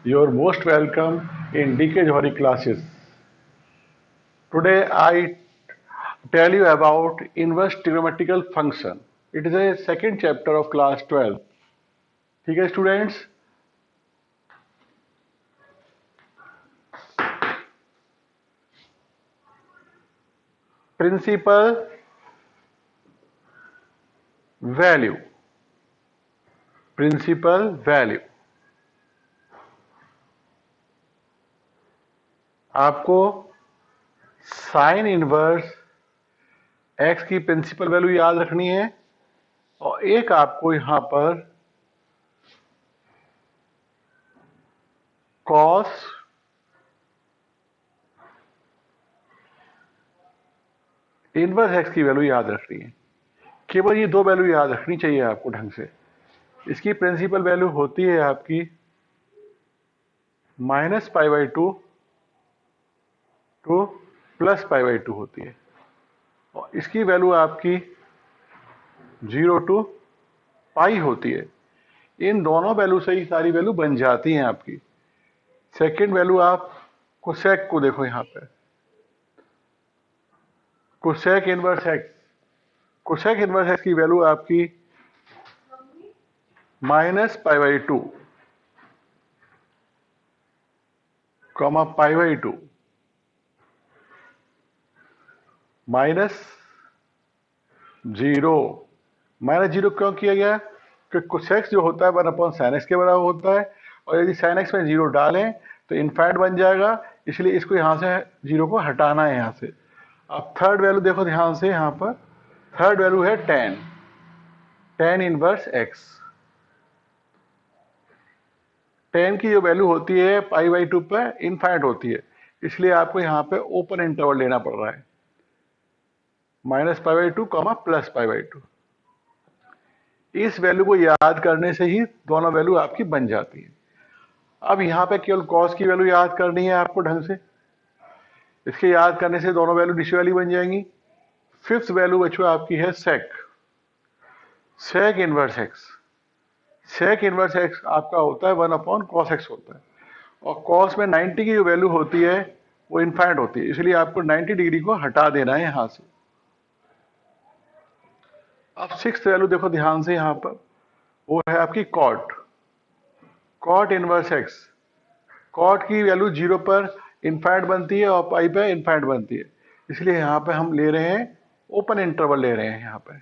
You're most welcome in DK Johari classes. Today I tell you about inverse trigonometrical function. It is a second chapter of class 12. ठीक है students? Principal value, principal value आपको sine inverse x की principal value याद रखनी है और एक आपको यहां पर कॉस इनवर्स एक्स की वैल्यू याद रखनी है। केवल ये दो वैल्यू याद रखनी चाहिए आपको ढंग से। इसकी प्रिंसिपल वैल्यू होती है आपकी -π/2 टू +π/2 होती है और इसकी वैल्यू आपकी 0 टू पाई होती है। इन दोनों वैल्यू से ही सारी वैल्यू बन जाती हैं आपकी। सेकंड वैल्यू आप कोसेक को देखो यहां पे, cosec inverse x, cosec inverse x की वैल्यू आपकी -π/2 π/2 -0 क्यों किया गया? क्योंकि कोसेक्स जो होता है 1/sin x के बराबर होता है और यदि sin x में 0 डालें तो इनफाइनाइट बन जाएगा, इसलिए इसको यहां से 0 को हटाना है यहां से। अब थर्ड वैल्यू देखो ध्यान से, यहां पर थर्ड वैल्यू है tan इनवर्स x। tan की जो वैल्यू होती है π/2 पर इनफाइनाइट होती है, इसलिए आपको यहां पे ओपन इंटरवल लेना पड़ रहा है, -π/2 +π/2। इस वैल्यू को याद करने से ही दोनों वैल्यू आपकी बन जाती है। अब यहां पे केवल कॉस की वैल्यू याद करनी है आपको ढंग से। इसके याद करने से दोनों वैल्यू नीचे वाली बन जाएंगी। फिफ्थ वैल्यू बच्चों आपकी है sec inverse x. Sec inverse x आपका होता है 1/cos x होता है और cos में 90 की जो वैल्यू होती है वो इनफाइनाइट होती है, इसलिए आपको 90 डिग्री को हटा देना है यहां से। अब सिक्स्थ वैल्यू देखो ध्यान से यहां पर, वो है आपकी कॉट इनवर्स एक्स। कॉट की वैल्यू 0 पर इनफाइनाइट बनती है और पाई पे इनफाइनाइट बनती है, इसलिए यहां पे हम ले रहे हैं ओपन इंटरवल ले रहे हैं यहां पे।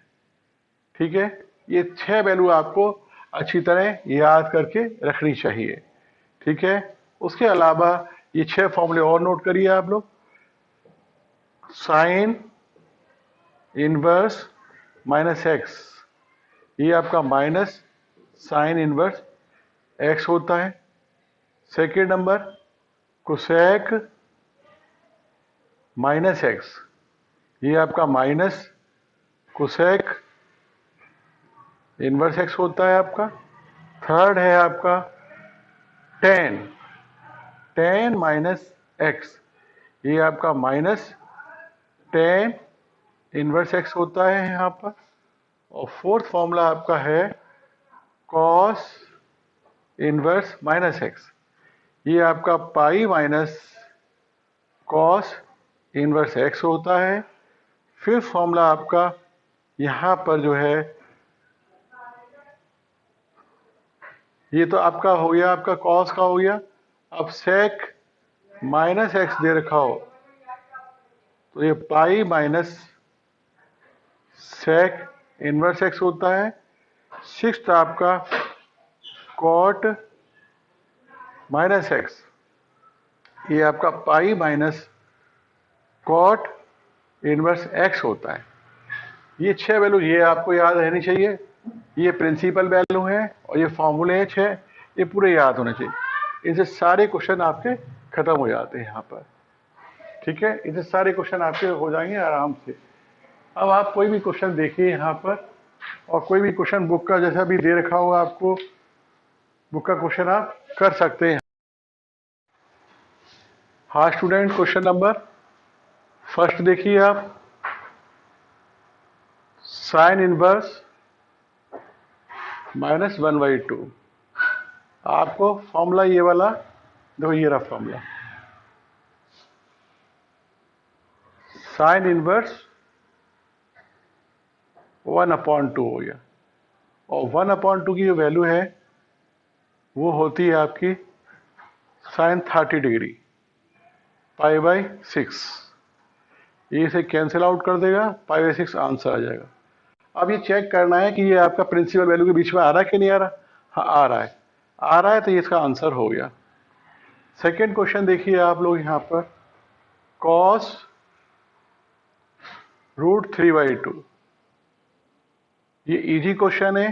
ठीक है, ये 6 वैल्यू आपको अच्छी तरह याद करके रखनी चाहिए। ठीक है, उसके अलावा ये 6 फॉर्मूले और नोट करिए आप लोग। साइन इनवर्स -x, ये आपका माइनस साइन इनवर्स x होता है। सेकेंड नंबर कोसेक -x, ये आपका माइनस कोसेक इनवर्स x होता है आपका। थर्ड है आपका tan -x, ये आपका माइनस tan इनवर्स x होता है यहां पर। और फोर्थ फॉर्मूला आपका है cos इनवर्स -x, ये आपका pi minus cos inverse x होता है। फिफ्थ फॉर्मूला आपका यहां पर जो है, ये तो आपका हो गया, आपका cos का हो गया। अब sec -x दे रखा हो तो ये pi minus sec inverse x होता है। सिक्स्थ आपका cot -x, ये आपका pi minus cot inverse x होता है। ये 6 वैल्यू ये आपको याद रहनी चाहिए। ये प्रिंसिपल वैल्यू है और ये फॉर्मूले हैं 6, ये पूरे याद होने चाहिए। इनसे सारे क्वेश्चन आपके खत्म हो जाते हैं यहाँ पर। ठीक है, इनसे सारे क्वेश्चन आपके हो जाएंगे आराम से। अब आप कोई भी क्वेश्चन देखिए यहाँ पर, और कोई भी क्वेश्चन बुक का जैसा भी दे रखा होगा आपको, बुक का क्वेश्चन आप कर सकते हैं। हाँ स्टूडेंट, क्वेश्चन नंबर फर्स्ट देखिए आप, साइन इनवर्स -1/2। आपको फॉर्मूला ये वाला देखो ये रहा फॉर्मूला, साइन इनवर्स 1/2 हो गया, और 1/2 की जो वैल्यू है वो होती है आपकी साइन 30 डिग्री π/6। ये इसे कैंसिल आउट कर देगा, π/6 आंसर आ जाएगा। अब ये चेक करना है कि ये आपका प्रिंसिपल वैल्यू के बीच में आ रहा है कि नहीं आ रहा। हाँ आ रहा है, आ रहा है, तो ये इसका आंसर हो गया। सेकेंड क्वेश्चन देखिए आप लोग यहाँ पर, cos √3/2, ये इजी क्वेश्चन है।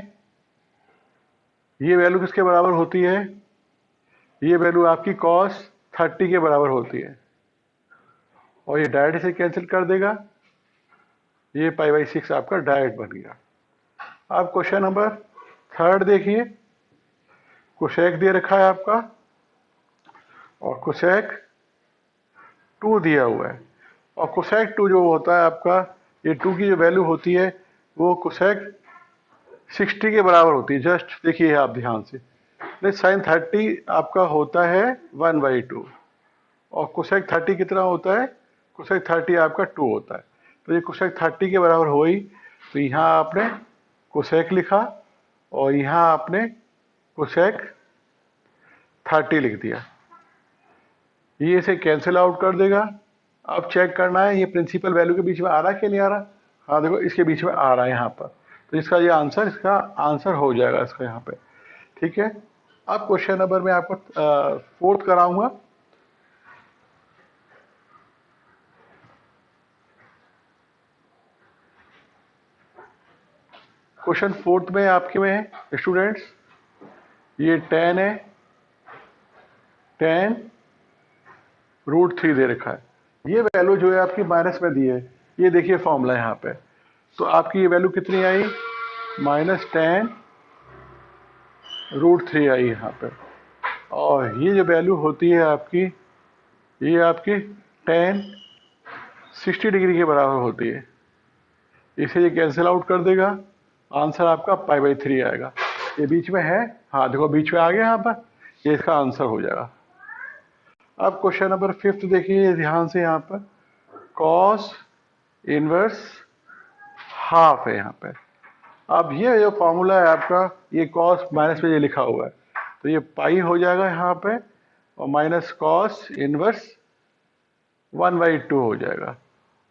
ये वैल्यू किसके बराबर होती है, ये वैल्यू आपकी cos 30 के बराबर होती है, और ये डायरेक्ट इसे कैंसिल कर देगा, ये π/6 आपका डायरेक्ट बन गया। अब क्वेश्चन नंबर थर्ड देखिए, कोसेक दे रखा है आपका और कोसेक 2 दिया हुआ है, और कोसेक 2 जो होता है आपका, ये 2 की जो वैल्यू होती है वो कोसेक 60 के बराबर होती है। जस्ट देखिए आप ध्यान से, साइन 30 आपका होता है 1/2, और कोसेक 30 कितना होता है, कोसेक 30 आपका 2 होता है। तो ये कोसेक 30 के बराबर हो गई, तो यहाँ आपने कोसेक लिखा और यहाँ आपने कोसेक 30 लिख दिया, ये इसे कैंसिल आउट कर देगा। अब चेक करना है ये प्रिंसिपल वैल्यू के बीच में आ रहा है कि नहीं आ रहा। हाँ देखो इसके बीच में आ रहा है यहाँ पर, तो इसका ये आंसर, इसका आंसर हो जाएगा इसका यहाँ पे, ठीक है। अब क्वेश्चन नंबर मैं आपको फोर्थ कराऊंगा। क्वेश्चन फोर्थ में आपके में है स्टूडेंट्स, ये tan है, tan √3 दे रखा है, ये वैल्यू जो है आपकी माइनस में दी है, ये देखिए फॉर्मूला यहाँ पे। तो आपकी ये वैल्यू कितनी आई, -tan √3 आई यहाँ पे, और ये जो वैल्यू होती है आपकी, ये आपकी tan 60 डिग्री के बराबर होती है। इसे ये कैंसिल आउट कर देगा, आंसर आपका π/3 आएगा। ये बीच में है, हाँ देखो बीच में आ गया यहाँ पर, ये इसका आंसर हो जाएगा। अब क्वेश्चन नंबर फिफ्थ देखिए ध्यान से, यहाँ पर cos इनवर्स हाफ है यहाँ पे। अब ये जो फॉर्मूला है आपका, ये cos माइनस में ये लिखा हुआ है, तो ये पाई हो जाएगा यहाँ पे, और माइनस cos इनवर्स 1/2 हो जाएगा।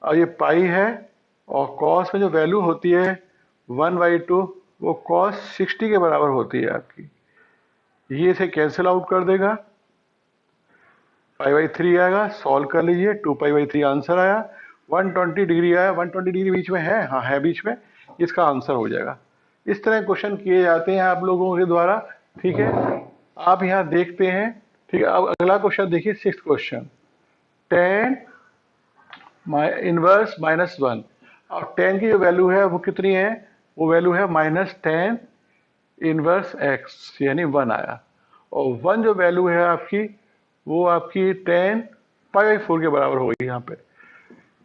और ये पाई है, और cos में जो वैल्यू होती है 1/2, वो cos 60 के बराबर होती है आपकी, ये इसे कैंसिल आउट कर देगा, π/3 आएगा। सॉल्व कर लीजिए, 2π/3 आंसर आया। 120 डिग्री आया, 120 डिग्री बीच में है, हाँ है बीच में, इसका आंसर हो जाएगा। इस तरह क्वेश्चन किए जाते हैं आप लोगों के द्वारा, ठीक है। आप यहाँ देखते हैं, ठीक है। अब अगला क्वेश्चन देखिए, सिक्स्थ क्वेश्चन, tan इनवर्स -1, और tan की जो वैल्यू है वो कितनी है, वो वैल्यू है -tan इनवर्स x, यानी 1 आया, और 1 जो वैल्यू है आपकी, वो आपकी tan π/4 के बराबर होगी यहाँ पे,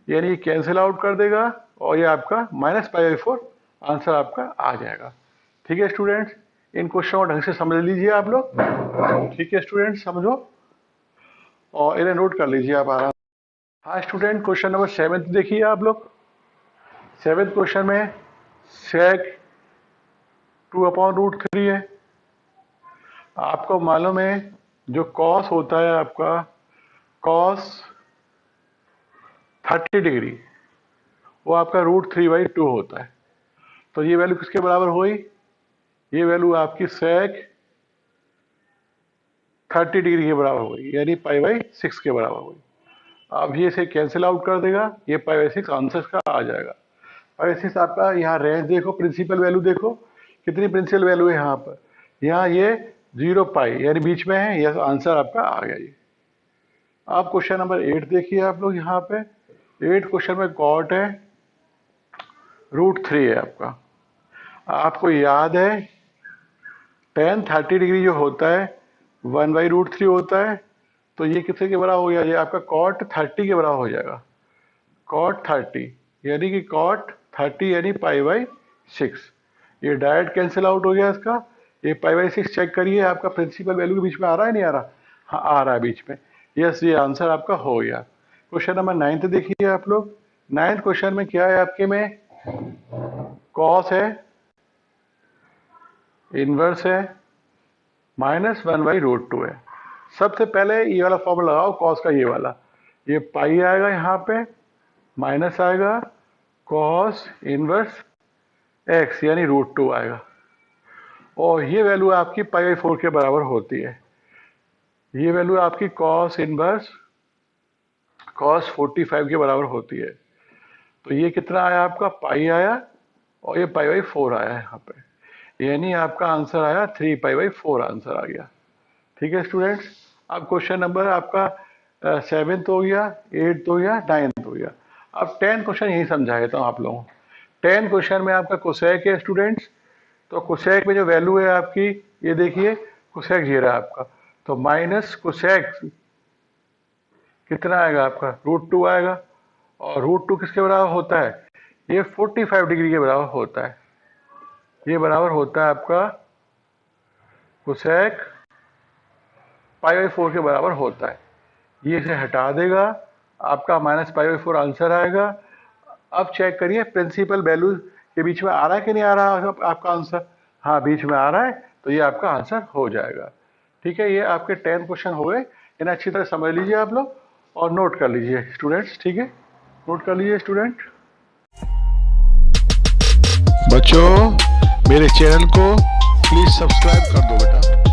यानी कैंसिल आउट कर देगा, और ये आपका -π/4 आंसर आपका आ जाएगा। ठीक है स्टूडेंट्स, इन क्वेश्चन को ढंग से समझ लीजिए आप लोग, ठीक है स्टूडेंट्स, समझो और इन्हें नोट कर लीजिए आप आराम। हाँ स्टूडेंट, क्वेश्चन नंबर 7 देखिए आप लोग। 7th क्वेश्चन में sec 2/√3 है। आपको मालूम है जो cos होता है आपका, cos 30 डिग्री, वो आपका √3/2 होता है। तो ये वैल्यू किसके बराबर हुई, ये वैल्यू आपकी sec 30 डिग्री के बराबर हुई, यानी π/6 के बराबर हुई। अब ये इसे कैंसिल आउट कर देगा, ये π/6 आंसर का आ जाएगा। π/6 आपका यहाँ रेंज देखो, प्रिंसिपल वैल्यू देखो कितनी प्रिंसिपल वैल्यू है यहाँ पर, यहाँ ये 0π यानी बीच में है, यह आंसर आपका आ गया ये। अब क्वेश्चन नंबर 8 देखिए आप लोग यहाँ पे। 8 क्वेश्चन में cot है, √3 है आपका। आपको याद है tan 30 डिग्री जो होता है 1/√3 होता है, तो ये कितने के बराबर हो गया, ये आपका cot 30 के बराबर हो जाएगा। cot 30 यानी कि cot 30 यानी π/6, ये डायरेक्ट कैंसिल आउट हो गया इसका। ये π/6 चेक करिए आपका प्रिंसिपल वैल्यू के बीच में आ रहा है नहीं आ रहा, हाँ आ रहा है बीच में। यस, ये आंसर आपका हो गया। क्वेश्चन नंबर 9 देखिए आप लोग। 9 क्वेश्चन में क्या है आपके में, कॉस है, इनवर्स है, -1/√2 है। सबसे पहले ये वाला फॉर्मूला लगाओ कॉस का, ये वाला, ये पाई आएगा यहाँ पे, माइनस आएगा कॉस इनवर्स एक्स यानी √2 आएगा, और ये वैल्यू आपकी π/4 के बराबर होती है। ये वैल्यू आपकी कॉस इनवर्स कॉस 45 के बराबर होती है। तो ये कितना आया आपका, पाई आया, और ये π/4 आया यहाँ पे, यानी आपका आंसर आया 3π/4 आंसर आ गया। ठीक है स्टूडेंट्स। अब क्वेश्चन नंबर आपका 7th हो गया, 8th हो गया, 9th हो गया। अब 10 क्वेश्चन यही समझा देता हूँ आप लोगों को। 10 क्वेश्चन में आपका कोसेक है स्टूडेंट्स। तो कोसेक में जो वैल्यू है आपकी, ये देखिए कोसेक 0 है आपका, तो माइनस कोसेक कितना आएगा आपका, √2 आएगा, और √2 किसके बराबर होता है, ये 45 डिग्री के बराबर होता है। ये बराबर होता है आपका कोसेक π/4 के बराबर होता है। ये इसे हटा देगा, आपका -π/4 आंसर आएगा। अब चेक करिए प्रिंसिपल वैल्यू के बीच में आ रहा है कि नहीं आ रहा है आपका आंसर। हाँ बीच में आ रहा है, तो ये आपका आंसर हो जाएगा। ठीक है, ये आपके 10 क्वेश्चन हो गए। इन्हें अच्छी तरह समझ लीजिए आप लोग और नोट कर लीजिए स्टूडेंट्स। ठीक है, नोट कर लीजिए स्टूडेंट। बच्चों मेरे चैनल को प्लीज सब्सक्राइब कर दो बेटा।